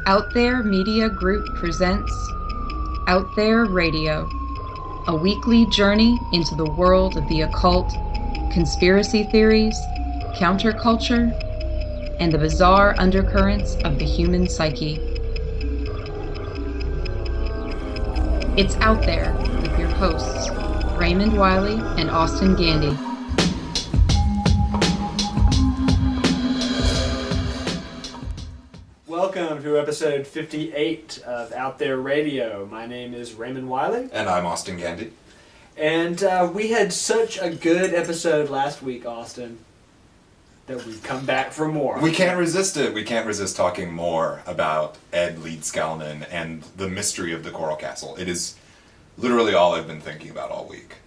Out There Media Group presents Out There Radio, a weekly journey into the world of the occult, conspiracy theories, counterculture, and the bizarre undercurrents of the human psyche. It's Out There with your hosts, Raymond Wiley and Austin Gandy. Welcome to episode 58 of Out There Radio. My name is Raymond Wiley. And I'm Austin Gandy. And we had such a good episode last week, Austin, that we've come back for more. We can't resist it. We can't resist talking more about Ed Leedskalnin and the mystery of the Coral Castle. It is literally all I've been thinking about all week.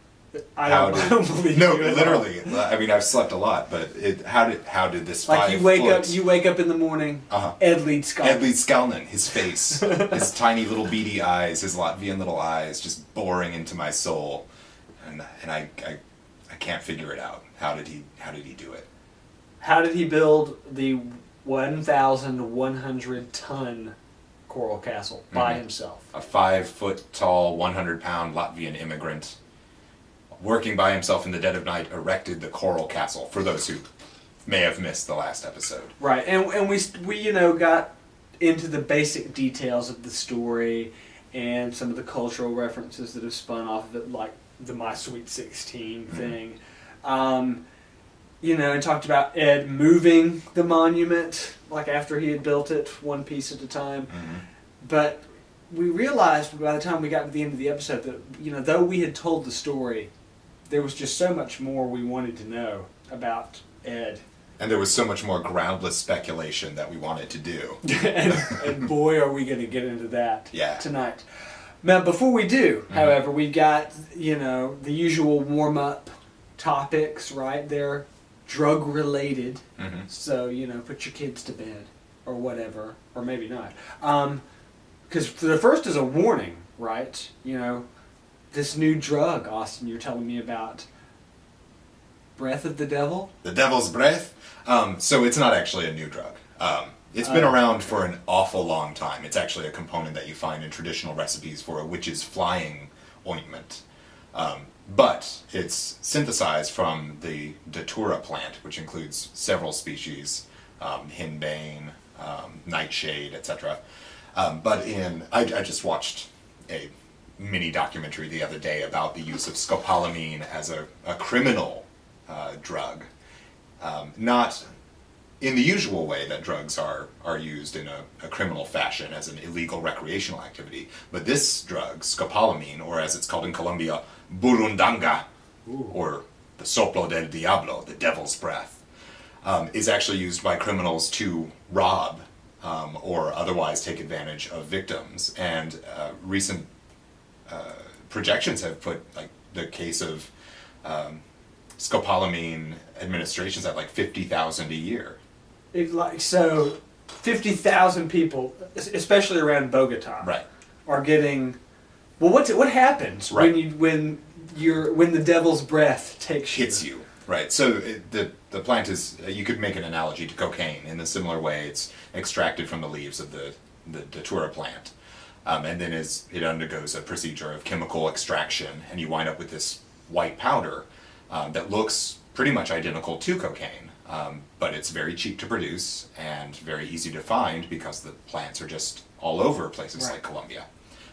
I don't believe no, you at literally. I mean, I've slept a lot, but how did this like 5 you wake up in the morning, Ed Leedskalnin. Ed Leedskalnin, his face, his tiny little beady eyes, his Latvian little eyes, just boring into my soul, and I can't figure it out. How did he do it? How did he build the 1,100-ton Coral Castle by himself? A 5-foot-tall, 100-pound Latvian immigrant, working by himself in the dead of night, erected the Coral Castle, for those who may have missed the last episode. Right, and we got into the basic details of the story and some of the cultural references that have spun off of it, like the My Sweet 16 thing. And talked about Ed moving the monument, like after he had built it, one piece at a time. But we realized by the time we got to the end of the episode that, though we had told the story, there was just so much more we wanted to know about Ed. And there was so much more groundless speculation that we wanted to do. and boy, are we going to get into that tonight. Now, before we do, however, we've got, the usual warm-up topics, right? They're drug-related. So, put your kids to bed or whatever, or maybe not. Because the first is a warning, right? This new drug, Austin, you're telling me about. Breath of the Devil? The Devil's Breath? So it's not actually a new drug. It's been around for an awful long time. It's actually a component that you find in traditional recipes for a witch's flying ointment. But it's synthesized from the datura plant, which includes several species, henbane, nightshade, etc. I just watched a mini documentary the other day about the use of scopolamine as a criminal drug. Not in the usual way that drugs are used in a criminal fashion as an illegal recreational activity, but this drug, scopolamine, or as it's called in Colombia, burundanga, or the soplo del diablo, the devil's breath, is actually used by criminals to rob or otherwise take advantage of victims. And recent projections have put the case of scopolamine administrations at 50,000 a year. 50,000 people, especially around Bogota, right, are getting. Well, what happens when the devil's breath hits you? Right. So the plant is, you could make an analogy to cocaine in a similar way. It's extracted from the leaves of the datura plant. And then it undergoes a procedure of chemical extraction, and you wind up with this white powder that looks pretty much identical to cocaine, but it's very cheap to produce and very easy to find because the plants are just all over places like Colombia.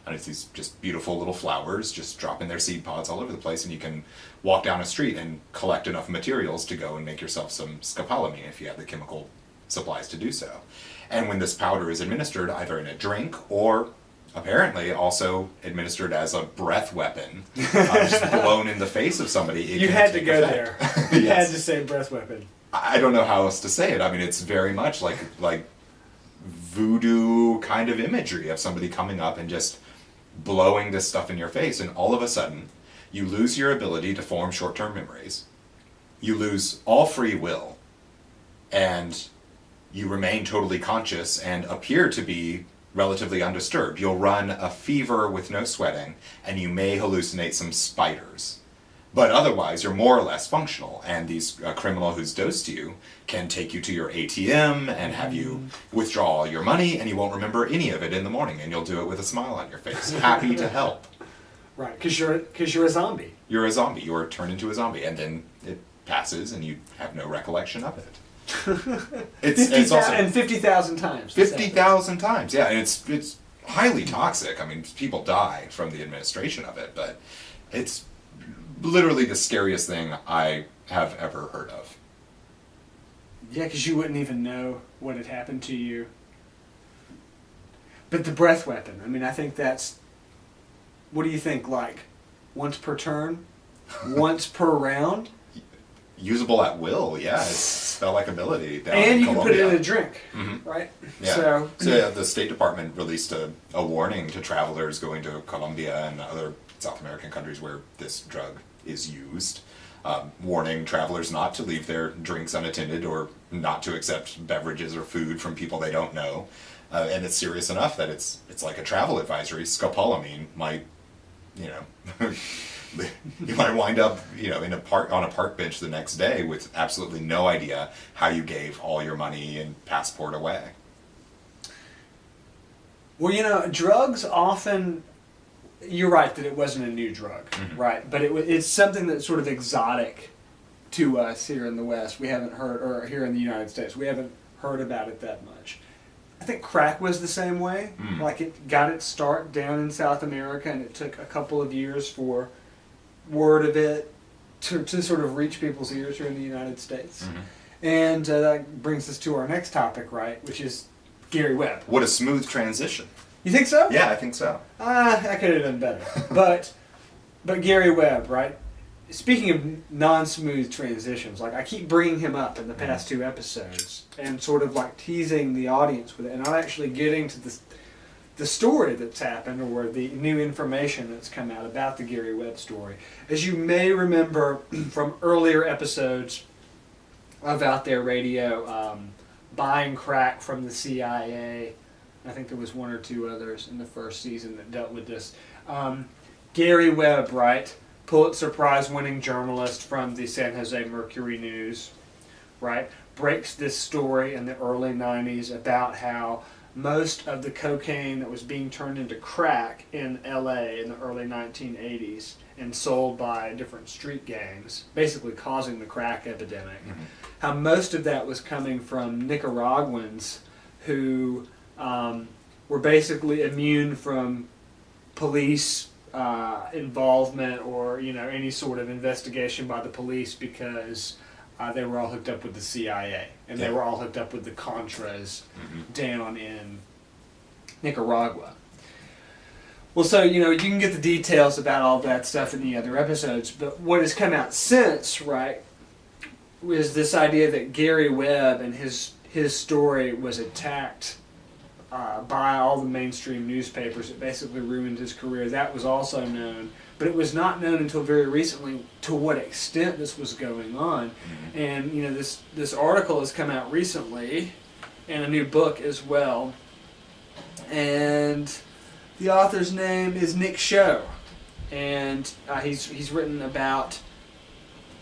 And it's these just beautiful little flowers just dropping their seed pods all over the place, and you can walk down a street and collect enough materials to go and make yourself some scopolamine if you have the chemical supplies to do so. And when this powder is administered either in a drink or apparently also administered as a breath weapon, just blown in the face of somebody. You had to go there. You had to say breath weapon. I don't know how else to say it. I mean, it's very much like voodoo kind of imagery of somebody coming up and just blowing this stuff in your face, and all of a sudden you lose your ability to form short-term memories. You lose all free will, and you remain totally conscious and appear to be relatively undisturbed. You'll run a fever with no sweating, and you may hallucinate some spiders. But otherwise, you're more or less functional, and these criminal who's dosed you can take you to your ATM and have you withdraw all your money, and you won't remember any of it in the morning, and you'll do it with a smile on your face, happy to help. Right, because you're a zombie. You're a zombie. You're turned into a zombie, and then it passes, and you have no recollection of it. It's also 50,000 times. 50,000 times, yeah, and it's highly toxic. I mean, people die from the administration of it, but it's literally the scariest thing I have ever heard of. Yeah, because you wouldn't even know what had happened to you. But the breath weapon, I mean, I think that's... What do you think, like, once per turn? Once per round? Usable at will, yeah. It's spell-like ability down in and you can put it Colombia. in a drink, right? Yeah. So yeah, the State Department released a warning to travelers going to Colombia and other South American countries where this drug is used, warning travelers not to leave their drinks unattended or not to accept beverages or food from people they don't know. And it's serious enough that it's like a travel advisory. Scopolamine might, you might wind up, on a park bench the next day with absolutely no idea how you gave all your money and passport away. Well, drugs often... You're right that it wasn't a new drug, right? But it's something that's sort of exotic to us here in the West. We haven't heard, or here in the United States, we haven't heard about it that much. I think crack was the same way. Like, it got its start down in South America, and it took a couple of years for word of it to sort of reach people's ears here in the United States. And that brings us to our next topic, right, which is Gary Webb. What a smooth transition. You think so? Yeah, I think so. I could have done better. But Gary Webb, right? Speaking of non-smooth transitions, like, I keep bringing him up in the past two episodes and sort of like teasing the audience with it, and not actually getting to the story that's happened or the new information that's come out about the Gary Webb story. As you may remember from earlier episodes of Out There Radio, buying crack from the CIA. I think there was one or two others in the first season that dealt with this. Gary Webb, right? Pulitzer Prize-winning journalist from the San Jose Mercury News, right? Breaks this story in the early 90s about how most of the cocaine that was being turned into crack in LA in the early 1980s and sold by different street gangs, basically causing the crack epidemic, how most of that was coming from Nicaraguans who were basically immune from police involvement or any sort of investigation by the police because they were all hooked up with the CIA and they were all hooked up with the Contras down in Nicaragua. Well, so you can get the details about all that stuff in the other episodes, but what has come out since, right, is this idea that Gary Webb and his story was attacked by all the mainstream newspapers. It basically ruined his career. That was also known, but it was not known until very recently to what extent this was going on. And this article has come out recently, and a new book as well. And the author's name is Nick Show, and he's written about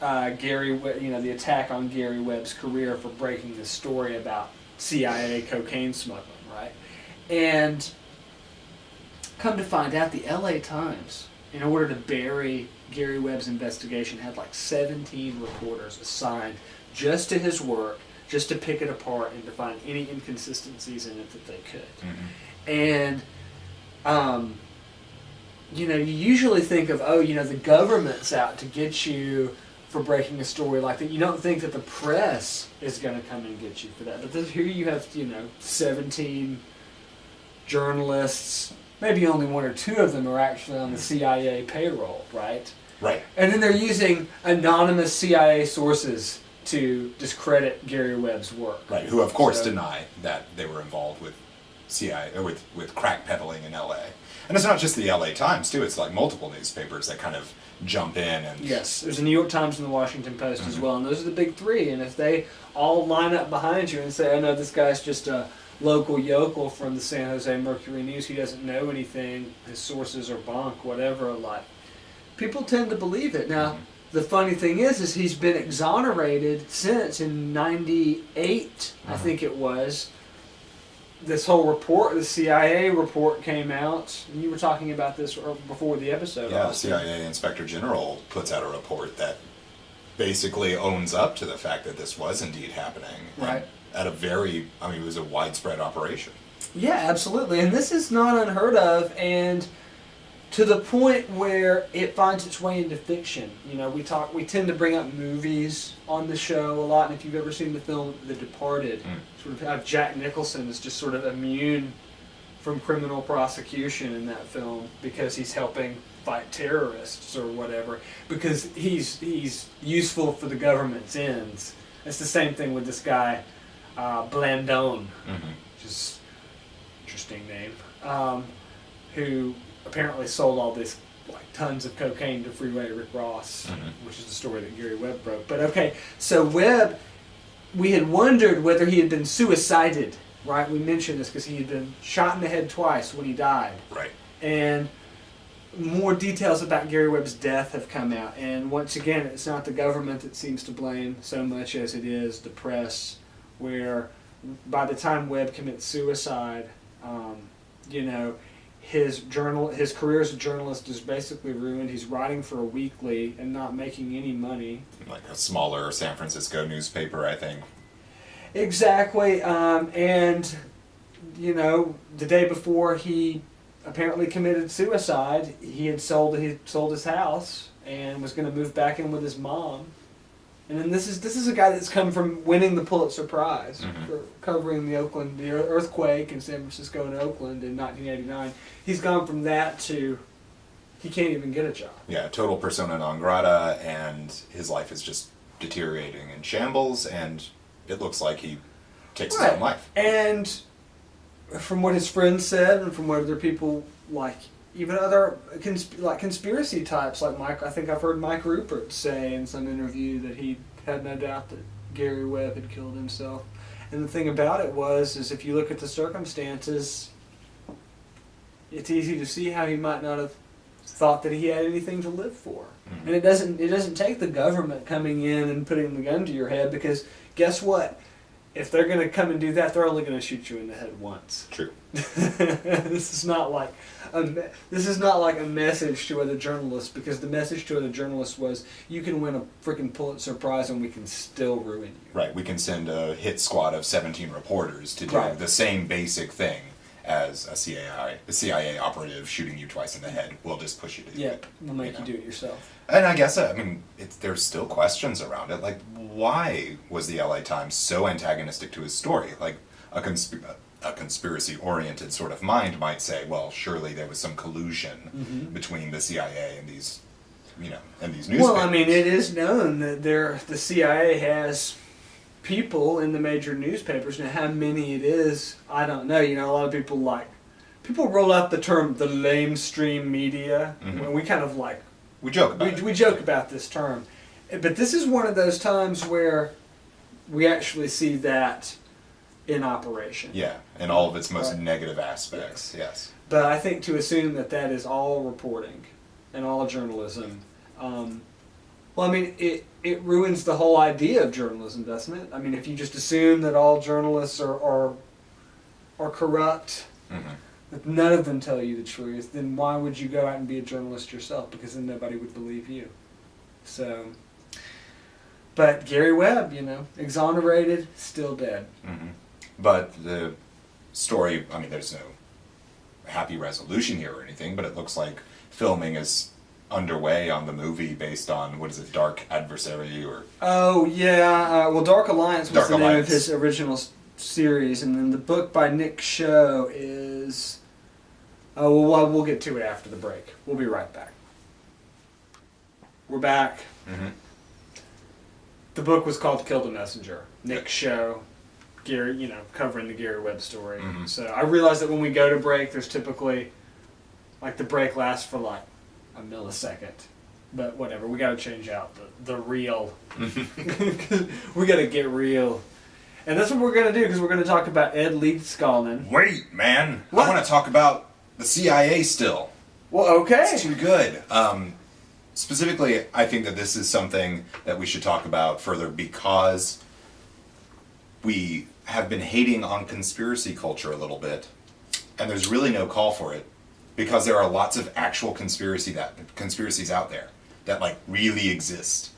Gary, the attack on Gary Webb's career for breaking this story about CIA cocaine smuggling. Right? And come to find out, the LA Times, in order to bury Gary Webb's investigation, had like 17 reporters assigned just to his work, just to pick it apart and to find any inconsistencies in it that they could. And, you usually think of, the government's out to get you for breaking a story like that. You don't think that the press is going to come and get you for that. But here you have, 17 journalists. Maybe only one or two of them are actually on the CIA payroll, right? Right. And then they're using anonymous CIA sources to discredit Gary Webb's work. Right, who of course deny that they were involved with CIA, or with crack peddling in LA. And it's not just the LA Times, too. It's like multiple newspapers that kind of jump in. And yes, there's the New York Times and the Washington Post as well, and those are the big three. And if they all line up behind you and say, "I know this guy's just a local yokel from the San Jose Mercury News, he doesn't know anything, his sources are bunk, whatever," like, people tend to believe it. Now, the funny thing is he's been exonerated since in '98, I think it was. This whole report, the CIA report came out. And you were talking about this before the episode. Yeah, the CIA Inspector General puts out a report that basically owns up to the fact that this was indeed happening. Right. At a very, it was a widespread operation. Yeah, absolutely. And this is not unheard of, and to the point where it finds its way into fiction. You know, we tend to bring up movies on the show a lot, and if you've ever seen the film The Departed, sort of have Jack Nicholson is just sort of immune from criminal prosecution in that film because he's helping fight terrorists or whatever, because he's useful for the government's ends. It's the same thing with this guy, Blandone, which is an interesting name, who apparently sold all this, like, tons of cocaine to Freeway Rick Ross, which is the story that Gary Webb broke. But okay, so Webb, we had wondered whether he had been suicided, right? We mentioned this because he had been shot in the head twice when he died. Right. And more details about Gary Webb's death have come out. And once again, it's not the government that seems to blame so much as it is the press, where by the time Webb commits suicide, you know, his career as a journalist is basically ruined. He's writing for a weekly and not making any money. Like a smaller San Francisco newspaper, I think. Exactly. And, you know, the day before he apparently committed suicide, he sold his house and was going to move back in with his mom. And then this is a guy that's come from winning the Pulitzer Prize for covering the earthquake in San Francisco and Oakland in 1989. He's gone from that to he can't even get a job. Yeah, total persona non grata, and his life is just deteriorating in shambles, and it looks like he takes his own life. And from what his friends said, and from what other people, like even other conspiracy types like Mike, I think I've heard Mike Rupert say in some interview that he had no doubt that Gary Webb had killed himself. And the thing about it is if you look at the circumstances, it's easy to see how he might not have thought that he had anything to live for. And it doesn't take the government coming in and putting the gun to your head, because guess what? If they're going to come and do that, they're only going to shoot you in the head once. True. This is not like a message to other journalists, because the message to other journalists was, you can win a freaking Pulitzer Prize and we can still ruin you. Right. We can send a hit squad of 17 reporters to do the same basic thing as a CIA operative shooting you twice in the head. We'll just push you to the Yep. We'll make you do it yourself. And I guess, there's still questions around it. Like, why was the LA Times so antagonistic to his story? Like, a conspiracy-oriented sort of mind might say, well, surely there was some collusion between the CIA and these, and these newspapers. Well, it is known that the CIA has people in the major newspapers. Now, how many it is, I don't know. A lot of people roll out the term the lamestream media, and we kind of we joke about it. We joke about this term. But this is one of those times where we actually see that in operation. Yeah, in all of its most negative aspects, yes. But I think to assume that is all reporting and all journalism, it ruins the whole idea of journalism, doesn't it? If you just assume that all journalists are corrupt, if none of them tell you the truth, then why would you go out and be a journalist yourself? Because then nobody would believe you. So, but Gary Webb, exonerated, still dead. But the story, there's no happy resolution here or anything, but it looks like filming is underway on the movie based on, Dark Adversary or... Oh, yeah. Dark Alliance was the name of his original series, and then the book by Nick Show is... we'll get to it after the break. We'll be right back. We're back. The book was called Kill the Messenger. Nick Show, Gary, covering the Gary Webb story. So I realize that when we go to break, there's typically, the break lasts for a millisecond. But whatever, we got to change out the real. We got to get real. And that's what we're going to do, because we're going to talk about Ed Leedskalnin. Wait, man. What? I want to talk about the CIA still. Well, okay. It's too good. specifically, I think that this is something that we should talk about further because we have been hating on conspiracy culture a little bit, and there's really no call for it because there are lots of actual conspiracies out there that like really exist,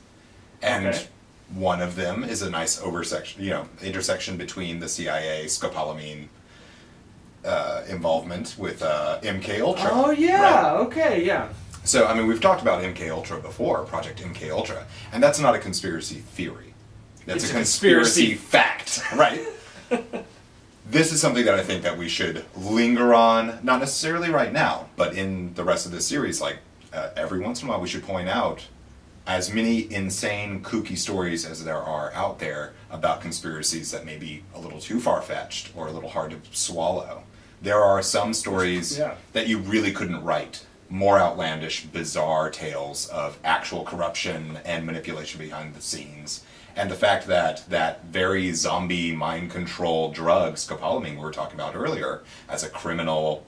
and Okay. one of them is a nice intersection between the CIA scopolamine involvement with MK Ultra. Oh yeah. right? Okay. Yeah. So I mean, we've talked about MK Ultra before, Project MK Ultra, and that's not a conspiracy theory. That's It's a a conspiracy conspiracy fact, right? This is something that I think that we should linger on, not necessarily right now, but in the rest of this series, like every once in a while we should point out as many insane, kooky stories as there are out there about conspiracies that may be a little too far-fetched or a little hard to swallow. There are some stories Yeah. that you really couldn't write. More outlandish, bizarre tales of actual corruption and manipulation behind the scenes. And the fact that that very zombie mind-controlled drug, scopolamine, we were talking about earlier, as a criminal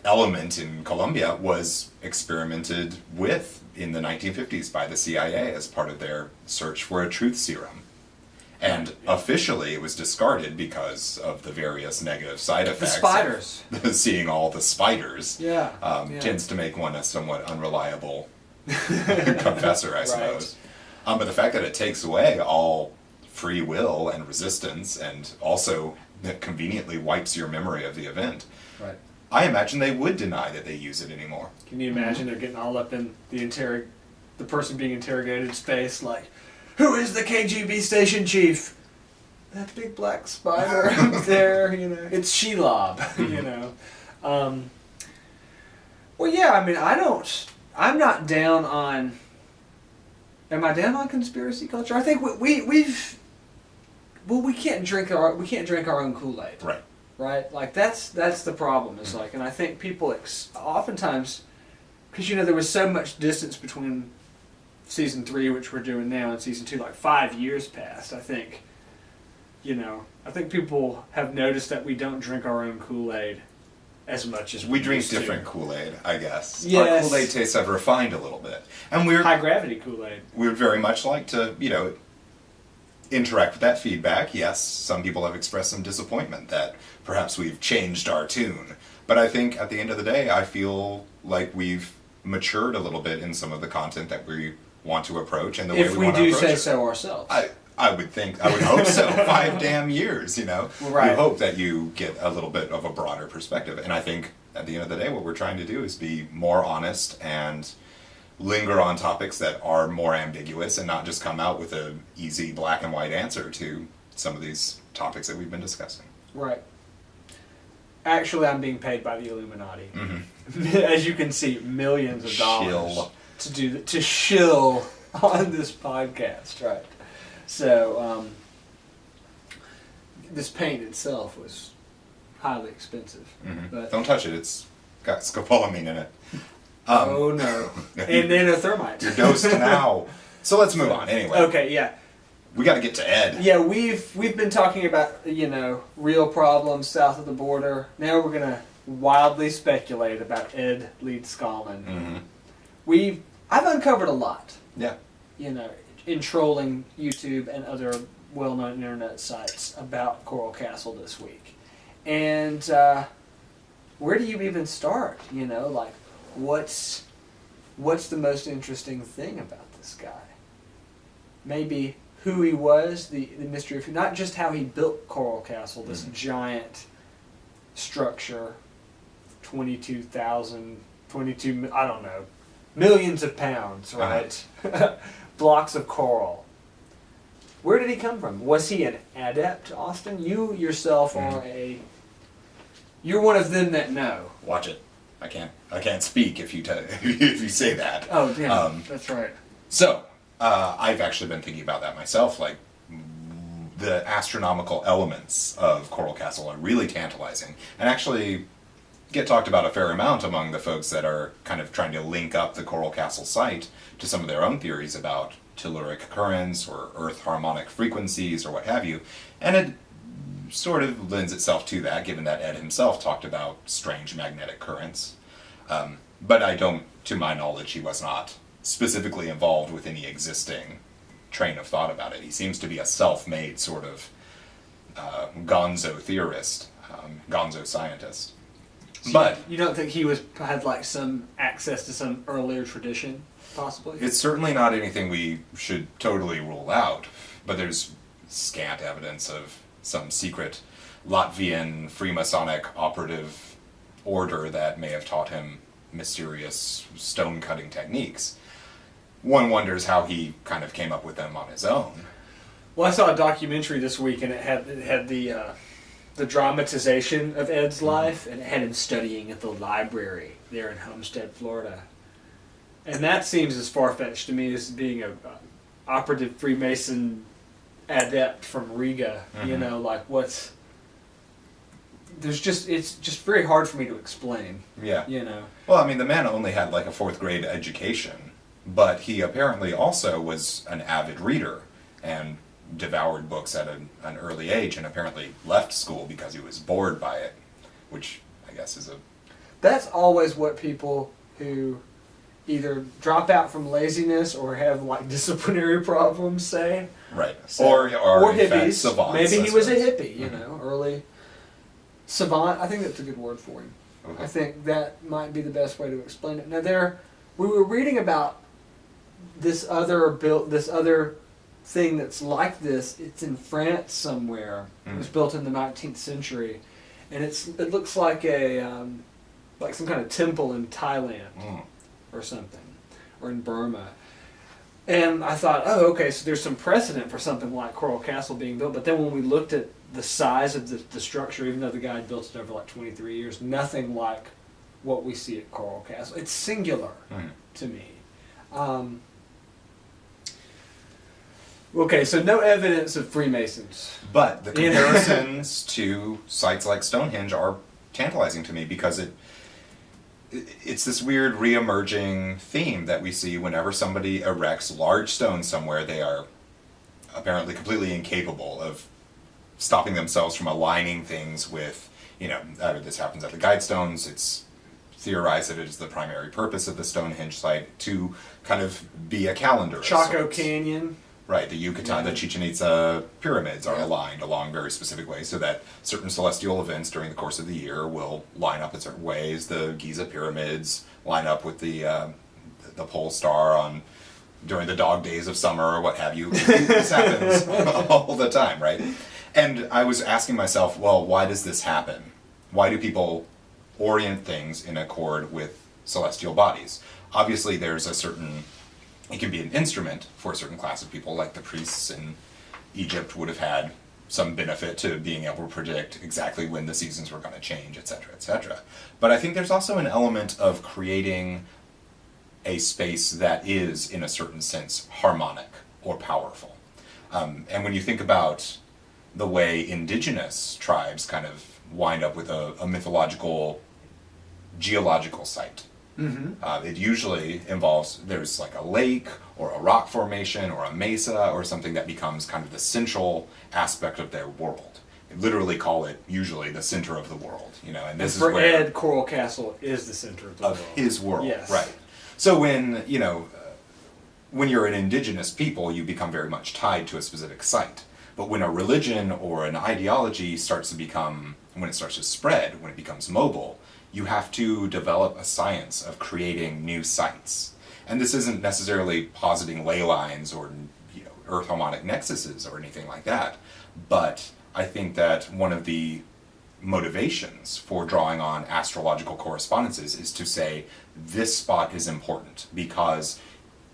element in Colombia, was experimented with in the 1950s by the CIA as part of their search for a truth serum. And officially it was discarded because of the various negative side The effects. spiders. Seeing all the spiders Yeah. Yeah. tends to make one a somewhat unreliable confessor, I suppose. But the fact that it takes away all free will and resistance and also that conveniently wipes your memory of the event, Right. I imagine they would deny that they use it anymore. Can you imagine they're getting all up in the person being interrogated's face, like, who is the KGB station chief? That big black spider up there, you know. It's Shelob, you know. Well, yeah, I mean, I'm not down on, am I down on conspiracy culture? I think we can't drink our own Kool-Aid. Right. Right? Like, that's the problem. Is like, and I think people oftentimes, because, you know, there was so much distance between season 3, which we're doing now, and season 2, like 5 years passed, I think, you know, I think people have noticed that we don't drink our own Kool-Aid as much as We drink used to. different Kool-Aid, I guess. Yes. Our Kool-Aid tastes have refined a little bit. And we're High gravity Kool-Aid. we would very much like to, interact with that feedback. Yes, some people have expressed some disappointment that perhaps we've changed our tune. But I think at the end of the day, I feel like we've matured a little bit in some of the content that we want to approach and the way If we we want to do approach say it. so ourselves. I would hope so. 5 damn years, Right. You hope that you get a little bit of a broader perspective. And I think at the end of the day, what we're trying to do is be more honest and linger on topics that are more ambiguous and not just come out with an easy black and white answer to some of these topics that we've been discussing. Right. Actually, I'm being paid by the Illuminati. Mm-hmm. As you can see, millions of dollars to shill on this podcast, right? So, this paint itself was highly expensive. Mm-hmm. But Don't touch it. It's got scopolamine in it. oh no, and nanothermite. You're dosed now. So let's move on. Anyway, Okay, yeah. we got to get to Ed. Yeah, we've been talking about, real problems south of the border. Now we're gonna wildly speculate about Ed Leedskalnin. Mm-hmm. I've uncovered a lot, Yeah. In trolling YouTube and other well-known internet sites about Coral Castle this week. And where do you even start? Like, what's the most interesting thing about this guy? Maybe who he was, the mystery of not just how he built Coral Castle, this giant structure, 22, I don't know, millions of pounds, right? Blocks of coral. Where did he come from? Was he an adept, Austin? You yourself are you're one of them that know. Watch it. I can't speak if you if you say that. Oh, damn. That's right. So, I've actually been thinking about that myself. Like, the astronomical elements of Coral Castle are really tantalizing, and actually get talked about a fair amount among the folks that are kind of trying to link up the Coral Castle site to some of their own theories about telluric currents or Earth harmonic frequencies or what have you. And it sort of lends itself to that, given that Ed himself talked about strange magnetic currents. But to my knowledge, he was not specifically involved with any existing train of thought about it. He seems to be a self-made sort of gonzo theorist, gonzo scientist. So But you don't think he had like some access to some earlier tradition, possibly? it's certainly not anything we should totally rule out, but there's scant evidence of some secret Latvian Freemasonic operative order that may have taught him mysterious stone-cutting techniques. One wonders how he kind of came up with them on his own. Well, I saw a documentary this week, and it had the dramatization of Ed's life, and it had him studying at the library there in Homestead, Florida. And that seems as far-fetched to me as being a operative Freemason adept from Riga. You know, like what's... it's just very hard for me to explain. Yeah. You know. Well, I mean, the man only had like a 4th grade education, but he apparently also was an avid reader and devoured books at an early age, and apparently left school because he was bored by it, which I guess is a... That's always what people who either drop out from laziness or have like disciplinary problems say. Right. So, or in fact, hippies. savants, Maybe I he was a suppose. hippie, you know, early savant. I think that's a good word for him. Okay. I think that might be the best way to explain it. Now, we were reading about this other thing that's like this. It's in France somewhere. It was built in the 19th century, and it looks like like some kind of temple in Thailand or something, or in Burma. And I thought, oh, okay, so there's some precedent for something like Coral Castle being built. But then when we looked at the size of the structure, even though the guy had built it over like 23 years, nothing like what we see at Coral Castle. It's singular to me. Okay, so no evidence of Freemasons. But the comparisons to sites like Stonehenge are tantalizing to me because it's this weird re-emerging theme that we see whenever somebody erects large stones somewhere. They are apparently completely incapable of stopping themselves from aligning things with, this happens at the Guidestones. It's theorized that it is the primary purpose of the Stonehenge site to kind of be a calendar of Chaco sorts. Canyon. Right, the Yucatan, the Chichen Itza pyramids are aligned along very specific ways so that certain celestial events during the course of the year will line up in certain ways. The Giza pyramids line up with the pole star during the dog days of summer or what have you. This happens all the time, right? And I was asking myself, well, why does this happen? Why do people orient things in accord with celestial bodies? Obviously, there's it can be an instrument for a certain class of people, like the priests in Egypt would have had some benefit to being able to predict exactly when the seasons were going to change, etc., etc. But I think there's also an element of creating a space that is, in a certain sense, harmonic or powerful. And when you think about the way indigenous tribes kind of wind up with a mythological, geological site, it usually involves, there's like a lake or a rock formation or a mesa or something that becomes kind of the central aspect of their world. They literally call it usually the center of the world, and this is for where Ed, Coral Castle is the center of the world. his world, Yes. right? So when you're an indigenous people, you become very much tied to a specific site. But when a religion or an ideology starts to spread, when it becomes mobile, you have to develop a science of creating new sites. And this isn't necessarily positing ley lines or earth harmonic nexuses or anything like that, but I think that one of the motivations for drawing on astrological correspondences is to say this spot is important because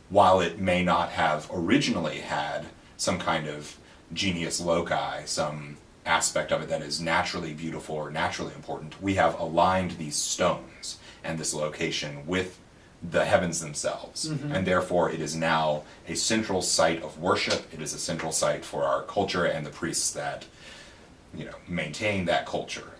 while it may not have originally had some kind of genius loci, some aspect of it that is naturally beautiful or naturally important, we have aligned these stones and this location with the heavens themselves. And therefore it is now a central site of worship. It is a central site for our culture and the priests that maintain that culture.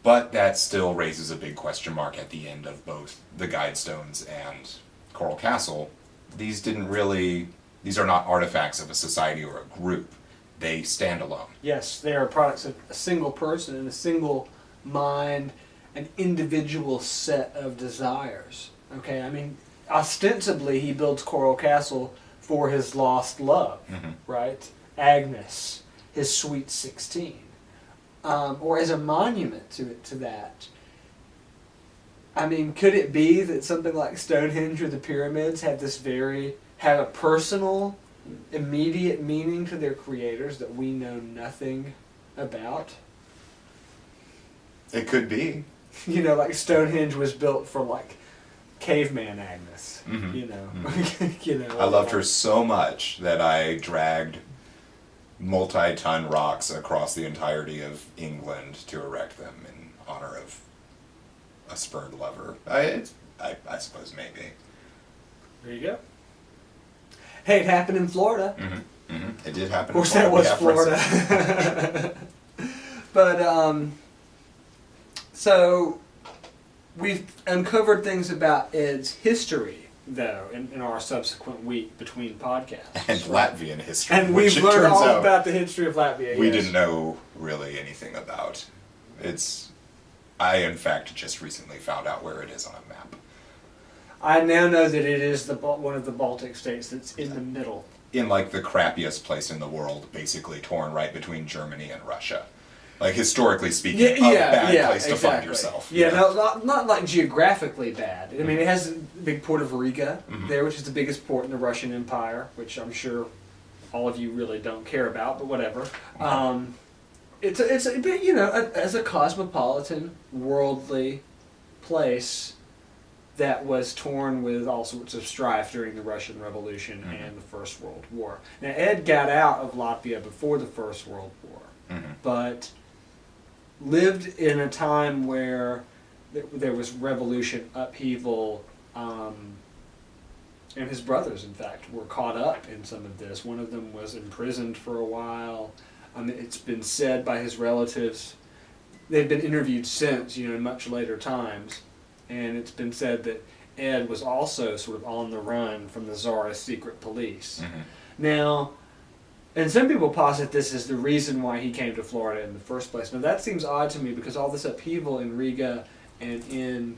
But that still raises a big question mark at the end of both the Guidestones and Coral Castle. These are not artifacts of a society or a group. They stand alone. Yes, they are products of a single person and a single mind, an individual set of desires. Okay, I mean, ostensibly he builds Coral Castle for his lost love, right? Agnes, his sweet 16, or as a monument to that. I mean, could it be that something like Stonehenge or the pyramids have a personal, immediate meaning to their creators that we know nothing about? It could be. You know, like Stonehenge was built for like caveman Agnes. You know, you know. I loved her so much that I dragged multi-ton rocks across the entirety of England to erect them in honor of a spurned lover. I suppose maybe. There you go. Hey, it happened in Florida. It did happen. Of course, that was Florida. But so we've uncovered things about Ed's history, though, in our subsequent week between podcasts. And Latvian history. And we've learned all about the history of Latvia. We didn't know really anything about. I, in fact, just recently found out where it is on a map. I now know that it is one of the Baltic states that's in the middle. In, like, the crappiest place in the world, basically torn right between Germany and Russia. Like, historically speaking, a bad place to find yourself. Yeah, no, not like geographically bad. I mean, it has the big port of Riga there, which is the biggest port in the Russian Empire, which I'm sure all of you really don't care about, but whatever. It's you know, as a cosmopolitan, worldly place that was torn with all sorts of strife during the Russian Revolution and the First World War. Now, Ed got out of Latvia before the First World War, but lived in a time where there was revolution, upheaval, and his brothers, in fact, were caught up in some of this. One of them was imprisoned for a while. It's been said by his relatives, they've been interviewed since, you know, in much later times, and it's been said that Ed was also sort of on the run from the Tsarist secret police. Now, and some people posit this as the reason why he came to Florida in the first place. Now that seems odd to me because all this upheaval in Riga and in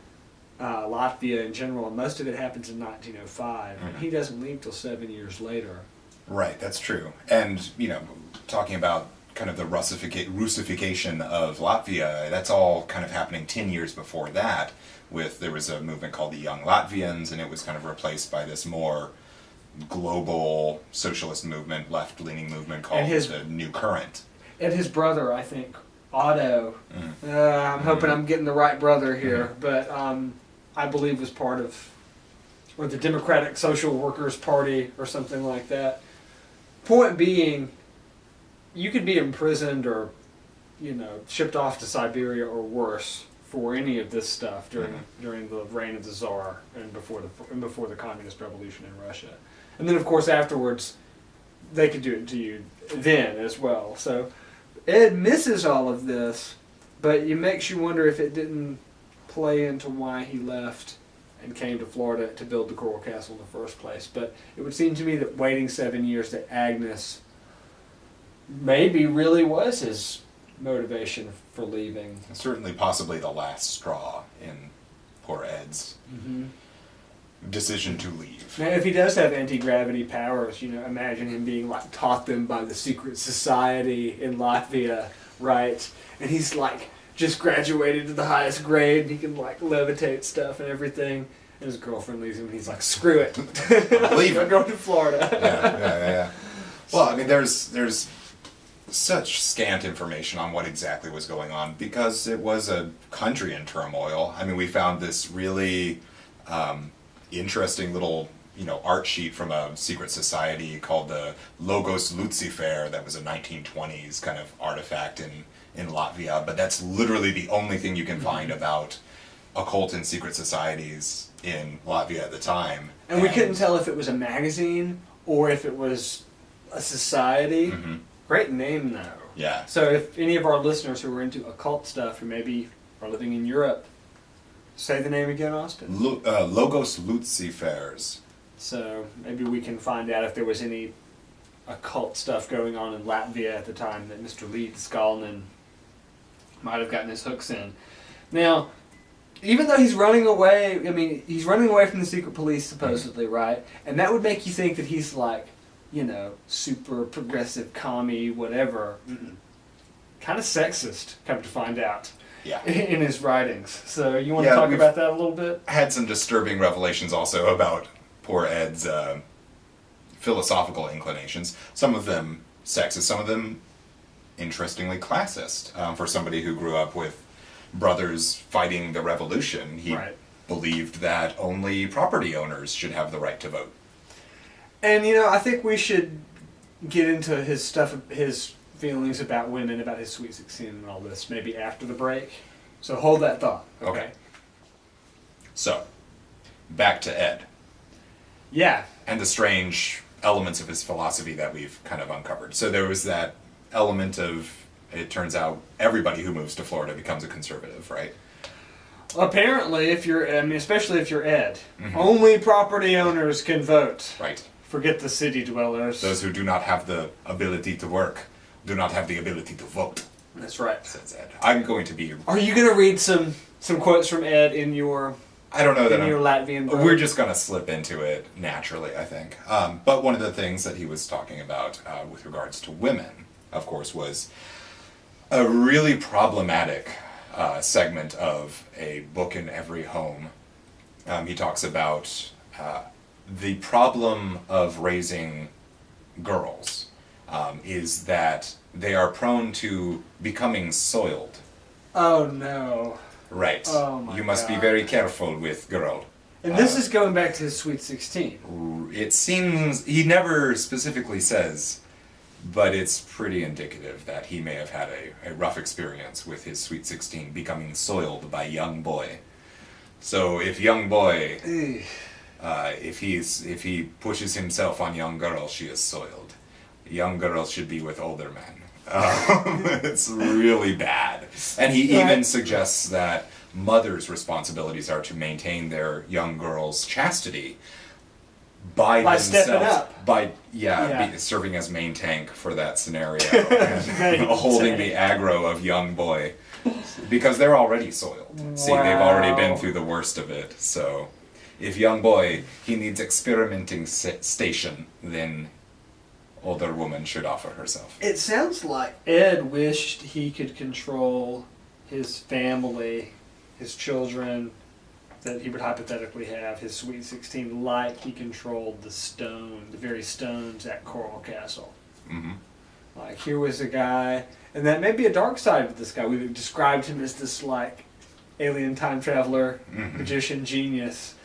Latvia in general, and most of it happens in 1905, and he doesn't leave till 7 years later. Right, that's true. And, you know, talking about kind of the Russification of Latvia, that's all kind of happening 10 years before that. There was a movement called the Young Latvians, and it was kind of replaced by this more global socialist movement, left-leaning movement called the New Current. And his brother, I think, Otto, I'm hoping I'm getting the right brother here, but I believe was part of, or the Democratic Social Workers Party or something like that. Point being, you could be imprisoned or, you know, shipped off to Siberia or worse for any of this stuff during the reign of the Tsar and before the Communist Revolution in Russia. And then, of course, afterwards, they could do it to you then as well. So Ed misses all of this, but it makes you wonder if it didn't play into why he left and came to Florida to build the Coral Castle in the first place. But it would seem to me that waiting 7 years to Agnes maybe really was his motivation for leaving. Certainly possibly the last straw in poor Ed's decision to leave. Now, if he does have anti-gravity powers, you know, imagine him being like taught them by the secret society in Latvia, right? And he's like just graduated to the highest grade, and he can like levitate stuff and everything. And his girlfriend leaves him, and he's like, "Screw it, I'm going to Florida." Yeah. Well, I mean, there's such scant information on what exactly was going on because it was a country in turmoil. I mean, we found this really interesting little, you know, art sheet from a secret society called the Logos Lucifer that was a 1920s kind of artifact in Latvia, but that's literally the only thing you can find about occult and secret societies in Latvia at the time. And we couldn't tell if it was a magazine or if it was a society. Great name, though. Yeah. So if any of our listeners who are into occult stuff, who maybe are living in Europe, say the name again, Austin. Logos Lucifers. So maybe we can find out if there was any occult stuff going on in Latvia at the time that Mr. Leedskalnin might have gotten his hooks in. Now, even though he's running away, I mean, he's running away from the secret police, supposedly, right? And that would make you think that he's like, you know, super progressive, commie, whatever. Kind of sexist, come to find out. Yeah. In his writings. So you want to talk about that a little bit? Had some disturbing revelations also about poor Ed's philosophical inclinations. Some of them sexist, some of them interestingly classist. For somebody who grew up with brothers fighting the revolution, he believed that only property owners should have the right to vote. And, you know, I think we should get into his stuff, his feelings about women, about his Sweet 16 and all this, maybe after the break. So hold that thought. Okay. So, back to Ed. Yeah. And the strange elements of his philosophy that we've kind of uncovered. So there was that element of, it turns out, everybody who moves to Florida becomes a conservative, right? Apparently, if you're, I mean, especially if you're Ed, only property owners can vote. Right. Forget the city dwellers. Those who do not have the ability to work do not have the ability to vote. That's right. Says Ed. I'm going to be... Are you going to read some quotes from Ed in your... I don't know that your Latvian book? We're just going to slip into it naturally, I think. But one of the things that he was talking about with regards to women, of course, was a really problematic segment of a book in every home. He talks about the problem of raising girls is that they are prone to becoming soiled. Oh, no. Right. Oh, my You must God. be very careful with girl. And this is going back to his Sweet 16. It seems, he never specifically says, but it's pretty indicative that he may have had a rough experience with his Sweet 16 becoming soiled by young boy. So if young boy, if he pushes himself on young girl, she is soiled. Young girls should be with older men. It's really bad. And he even suggests that mothers' responsibilities are to maintain their young girls' chastity by themselves. Stepping up. By serving as main tank for that scenario. And holding the aggro of young boy. Because they're already soiled. See, they've already been through the worst of it. So if young boy, he needs experimenting station, then older woman should offer herself. It sounds like Ed wished he could control his family, his children that he would hypothetically have, his Sweet 16, like he controlled the very stones at Coral Castle. Mm-hmm. Like, here was a guy, and that may be a dark side of this guy. We've described him as this, like, alien time traveler, magician, genius.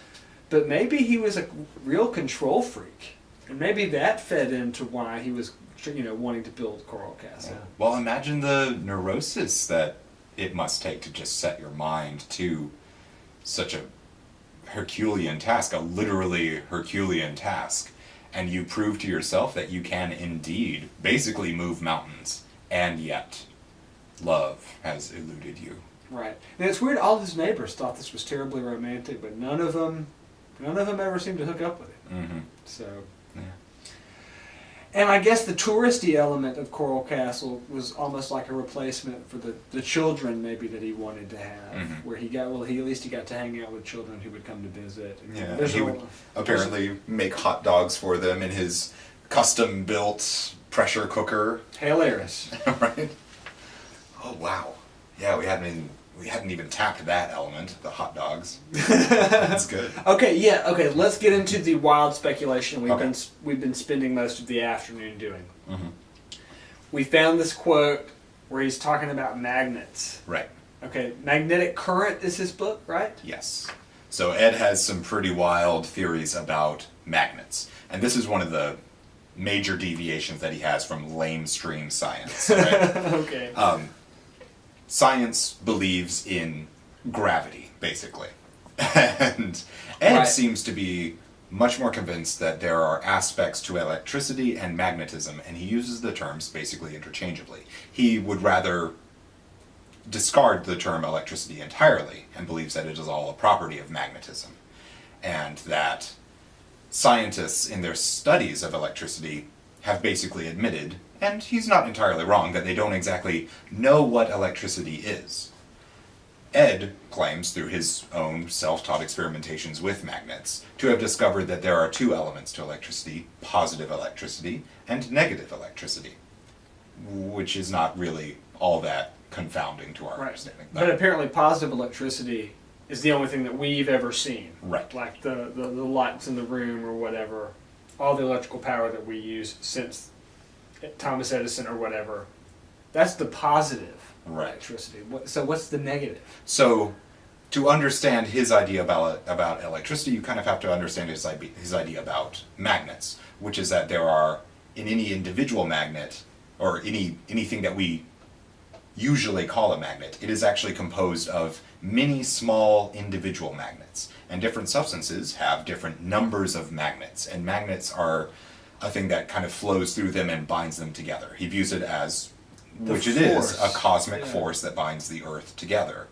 But maybe he was a real control freak. And maybe that fed into why he was, wanting to build Coral Castle. Yeah. Well, imagine the neurosis that it must take to just set your mind to such a Herculean task, a literally Herculean task. And you prove to yourself that you can indeed basically move mountains, and yet love has eluded you. Right. And it's weird, all his neighbors thought this was terribly romantic, but none of them ever seemed to hook up with it. Mm-hmm. So... Yeah. And I guess the touristy element of Coral Castle was almost like a replacement for the children maybe that he wanted to have, where he at least got to hang out with children who would come to visit. Yeah, he would apparently make hot dogs for them in his custom-built pressure cooker. Hilarious. Right? Oh, wow. Yeah, we hadn't even tapped that element, the hot dogs. That's good. Okay, let's get into the wild speculation we've been spending most of the afternoon doing. Mm-hmm. We found this quote where he's talking about magnets. Right. Okay, Magnetic Current is his book, right? Yes. So Ed has some pretty wild theories about magnets. And this is one of the major deviations that he has from lamestream science. Right? Okay. Science believes in gravity, basically. And Ed seems to be much more convinced that there are aspects to electricity and magnetism, and he uses the terms basically interchangeably. He would rather discard the term electricity entirely and believes that it is all a property of magnetism, and that scientists in their studies of electricity have basically admitted, and he's not entirely wrong, that they don't exactly know what electricity is. Ed claims, through his own self-taught experimentations with magnets, to have discovered that there are two elements to electricity, positive electricity and negative electricity, which is not really all that confounding to our understanding. But apparently positive electricity is the only thing that we've ever seen. Right. Like the lights in the room or whatever, all the electrical power that we use since Thomas Edison or whatever, that's the positive electricity. So what's the negative? So, to understand his idea about electricity, you kind of have to understand his idea about magnets, which is that there are, in any individual magnet, or anything that we usually call a magnet, it is actually composed of many small individual magnets. And different substances have different numbers of magnets, and magnets are a thing that kind of flows through them and binds them together. He views it as, which it is, a cosmic force that binds the Earth together.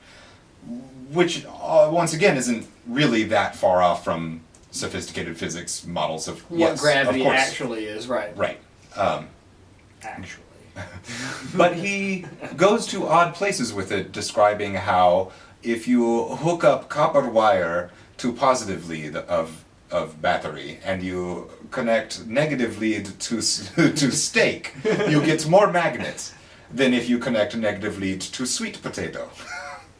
Which, once again, isn't really that far off from sophisticated physics models of what gravity actually is, right? Right. Actually. But he goes to odd places with it, describing how if you hook up copper wire to positive lead of battery and you connect negative lead to steak, you get more magnets than if you connect negative lead to sweet potato.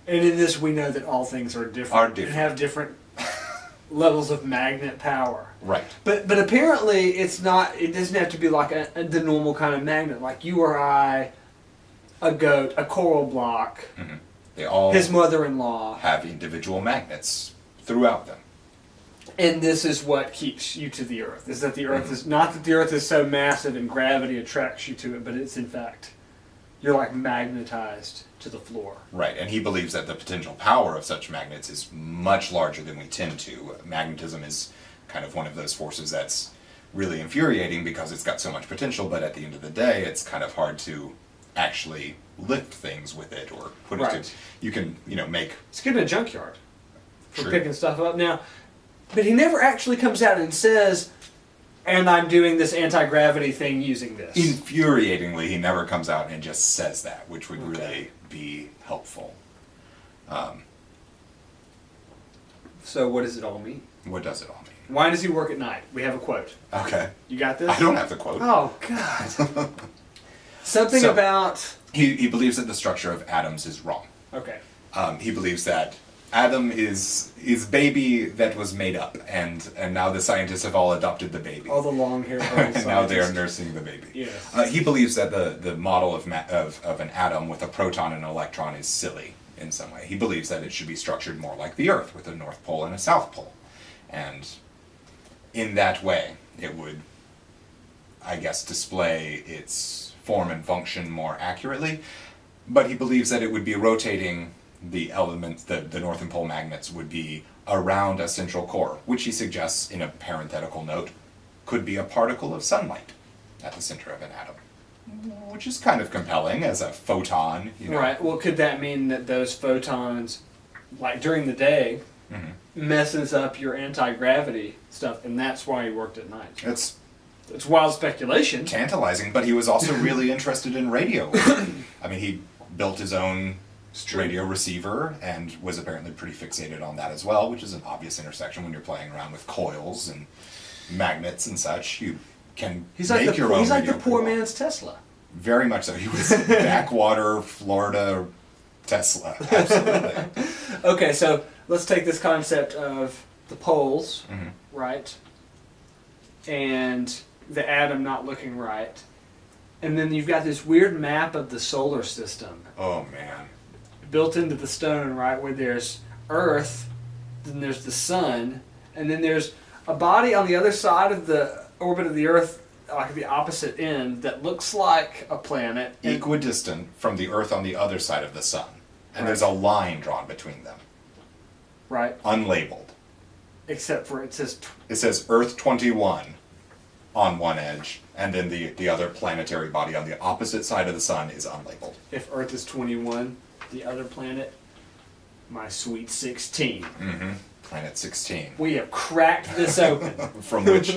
And in this, we know that all things are different. And have different levels of magnet power. Right. But apparently it's not. It doesn't have to be like the normal kind of magnet, like you or I, a goat, a coral block. Mm-hmm. They all his mother-in-law have individual magnets throughout them. And this is what keeps you to the Earth. Is that the Earth is not that the Earth is so massive and gravity attracts you to it, but it's in fact you're like magnetized to the floor. Right, and he believes that the potential power of such magnets is much larger than we tend to. Magnetism is kind of one of those forces that's really infuriating because it's got so much potential, but at the end of the day, it's kind of hard to actually lift things with it or put it to... You can, make... It's good in a junkyard for picking stuff up. Now, but he never actually comes out and says, and I'm doing this anti-gravity thing using this. Infuriatingly, he never comes out and just says that, which would really be helpful. So what does it all mean? What does it all mean? Why does he work at night? We have a quote. Okay. You got this? I don't have the quote. Oh, God. Something about... He believes that the structure of atoms is wrong. Okay. He believes that atom is baby that was made up, and now the scientists have all adopted the baby. All the long-haired and now they are nursing the baby. Yes. He believes that the model of an atom with a proton and an electron is silly in some way. He believes that it should be structured more like the Earth, with a North Pole and a South Pole. And in that way, it would, I guess, display its form and function more accurately. But he believes that it would be rotating the elements, the North and Pole magnets would be around a central core, which he suggests in a parenthetical note could be a particle of sunlight at the center of an atom. Which is kind of compelling as a photon. Right. Well, could that mean that those photons, like during the day, messes up your anti-gravity stuff, and that's why he worked at night? It's wild speculation. Tantalizing, but he was also really interested in radio. I mean, he built his own radio receiver and was apparently pretty fixated on that as well, which is an obvious intersection when you're playing around with coils and magnets and such. You can make your own radio. He's like the poor man's Tesla. Very much so. He was backwater Florida Tesla. Absolutely. Okay, so let's take this concept of the poles, right, and the atom not looking right, and then you've got this weird map of the solar system. Oh, man. Built into the stone, right, where there's Earth, then there's the sun, and then there's a body on the other side of the orbit of the Earth, like the opposite end, that looks like a planet. Equidistant from the Earth on the other side of the sun. And there's a line drawn between them. Right. Unlabeled. Except for it says Earth 21 on one edge, and then the other planetary body on the opposite side of the sun is unlabeled. If Earth is 21, the other planet, my sweet 16. Planet 16. We have cracked this open. From which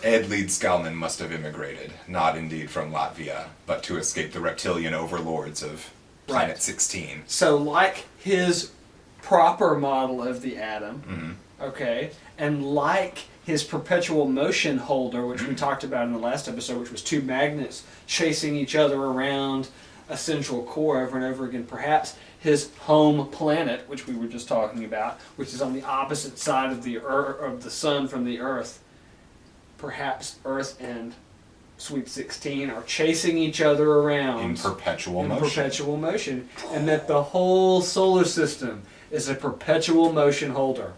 Ed Leedskalnin must have immigrated, not indeed from Latvia, but to escape the reptilian overlords of planet Right. 16. So like his proper model of the atom, Mm-hmm. okay, and like his perpetual motion holder, which we talked about in the last episode, which was two magnets chasing each other around a central core over and over again, perhaps his home planet, which we were just talking about, which is on the opposite side of the of the sun from the Earth, perhaps Earth and Sweet 16 are chasing each other around In perpetual in motion. perpetual motion, and that the whole solar system is a perpetual motion holder.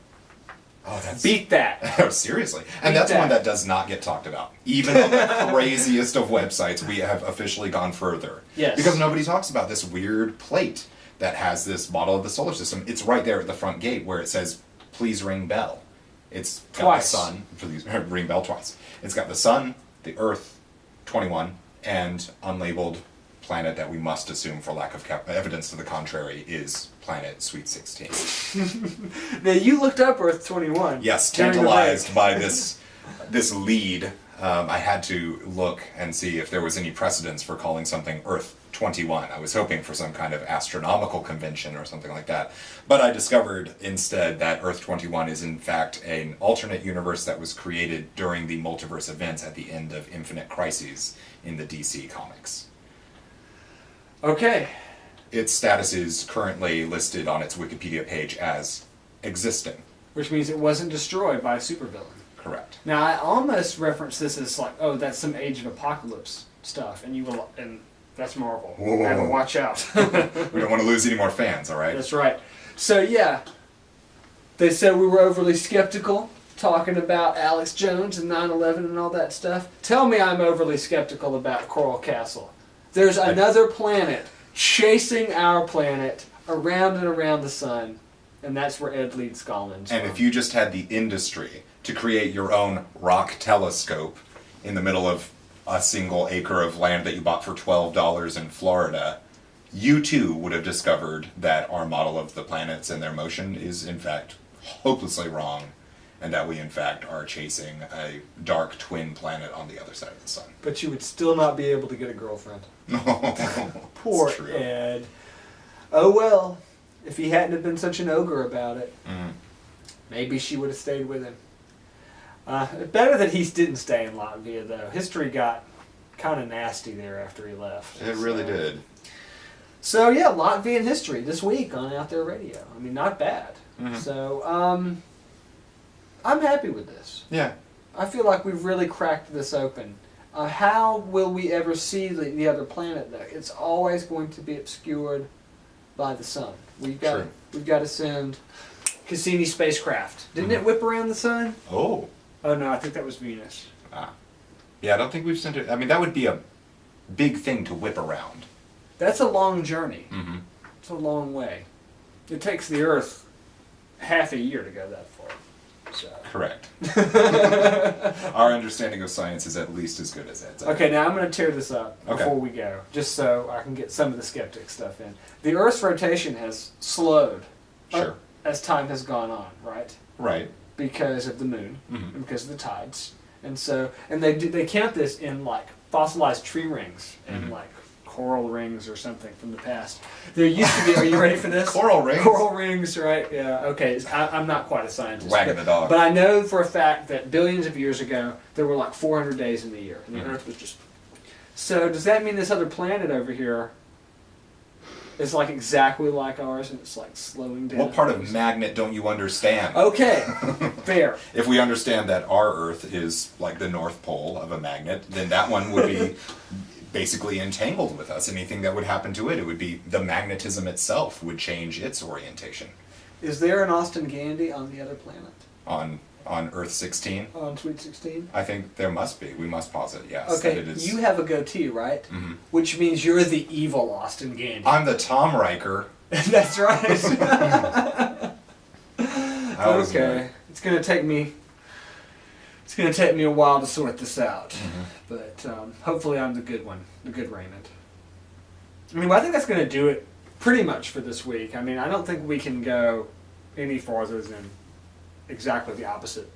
Oh, that's... Beat that. Seriously. And Beat that's that. one that does not get talked about. Even on the craziest of websites, we have officially gone further. Yes. Because nobody talks about this weird plate that has this model of the solar system. It's right there at the front gate where it says, please ring bell. It's got Twice. the sun. Please ring bell twice. It's got the sun, the Earth, 21, and unlabeled planet that we must assume, for lack of evidence to the contrary, is planet Sweet 16. Now you looked up Earth 21. Yes, during the tantalized break. by this lead. I had to look and see if there was any precedence for calling something Earth 21. I was hoping for some kind of astronomical convention or something like that. But I discovered instead that Earth 21 is in fact an alternate universe that was created during the multiverse events at the end of Infinite Crises in the DC comics. Okay. Its status is currently listed on its Wikipedia page as existing. Which means it wasn't destroyed by a supervillain. Correct. Now I almost referenced this as like, oh, that's some Age of Apocalypse stuff, and you will, and that's Marvel. Whoa. Have to watch out. We don't want to lose any more fans, all right? That's right. So yeah, they said we were overly skeptical talking about Alex Jones and 9/11 and all that stuff. Tell me I'm overly skeptical about Coral Castle. There's another planet chasing our planet around and around the sun, and that's where Ed Leedskalnin's And from. if you just had the industry to create your own rock telescope in the middle of a single acre of land that you bought for $12 in Florida, you too would have discovered that our model of the planets and their motion is in fact hopelessly wrong, and that we in fact are chasing a dark twin planet on the other side of the sun. But you would still not be able to get a girlfriend. Poor It's true. Ed. Oh well, if he hadn't have been such an ogre about it, maybe she would have stayed with him. Better that he didn't stay in Latvia, though. History got kind of nasty there after he left. It really So- did. So yeah, Latvian history this week on Out There Radio. I mean, not bad. So I'm happy with this. Yeah. I feel like we've really cracked this open. How will we ever see the other planet, though? It's always going to be obscured by the sun. We've got to send Cassini spacecraft. Didn't it whip around the sun? Oh. Oh no, I think that was Venus. Yeah, I don't think we've sent it. I mean, that would be a big thing to whip around. That's a long journey. Mm-hmm. It's a long way. It takes the Earth half a year to go that far. So. Correct. Our understanding of science is at least as good as Ed's. Okay, now I'm going to tear this up Okay. before we go, just so I can get some of the skeptic stuff in. The Earth's rotation has slowed Sure. as time has gone on, right? Right. Because of the moon, Mhm. and because of the tides, and so they count this in like fossilized tree rings and Mhm. like coral rings or something from the past. There used to be. Are you ready for this? Coral rings? Coral rings, right? Yeah. Okay. I'm not quite a scientist. Wagging but, the dog. But I know for a fact that billions of years ago there were like 400 days in the year, and the Mhm. Earth was just. So does that mean this other planet over here is like exactly like ours, and it's like slowing down? What part of magnet don't you understand? Okay. Fair. If we understand that our Earth is like the North Pole of a magnet, then that one would be basically entangled with us. Anything that would happen to it, it would be the magnetism itself would change its orientation. Is there an Austin Gandy on the other planet? On Earth 16, On Sweet 16? I think there must be. We must posit, yes. Okay, that it is. you have a goatee, right? Mhm. Which means you're the evil Austin Gandy. I'm the Tom Riker. That's right. I was Okay, it's gonna take me. It's gonna take me a while to sort this out, Mhm. but hopefully I'm the good one, the good Raymond. I mean, I think that's gonna do it pretty much for this week. I mean, I don't think we can go any farther than exactly the opposite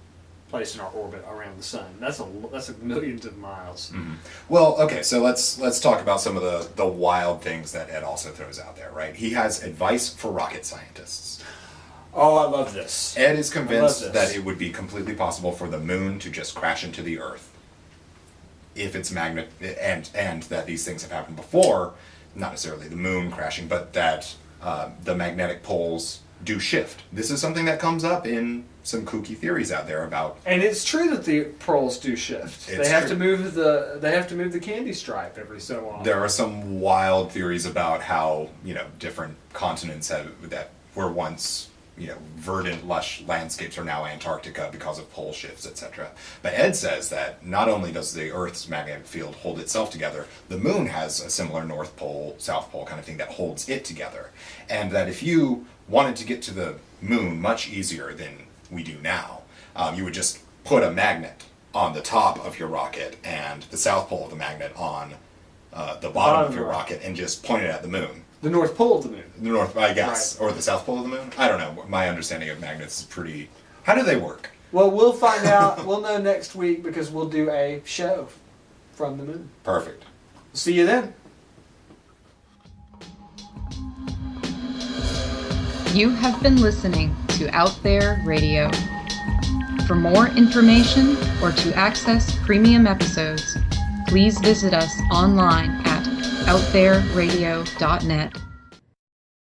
place in our orbit around the sun. That's millions of miles. Mm-hmm. Well, okay, so let's talk about some of the wild things that Ed also throws out there, right? He has advice for rocket scientists. Oh, I love this. Ed is convinced that it would be completely possible for the moon to just crash into the Earth if it's magnet, and that these things have happened before, not necessarily the moon crashing, but that the magnetic poles do shift. This is something that comes up in some kooky theories out there about. And it's true that the poles do shift. They have to move the candy stripe every so often. There are some wild theories about how different continents that were once verdant, lush landscapes are now Antarctica because of pole shifts, etc. But Ed says that not only does the Earth's magnetic field hold itself together, the moon has a similar North Pole, South Pole kind of thing that holds it together. And that if you wanted to get to the moon much easier than we do now, you would just put a magnet on the top of your rocket and the South Pole of the magnet on the bottom of your rocket and just point it at the moon. The North Pole of the moon. The North, I guess. Right. Or the South Pole of the moon? I don't know. My understanding of magnets is pretty... How do they work? Well, we'll find out. We'll know next week because we'll do a show from the moon. Perfect. See you then. You have been listening to Out There Radio. For more information or to access premium episodes, please visit us online at outthereradio.net.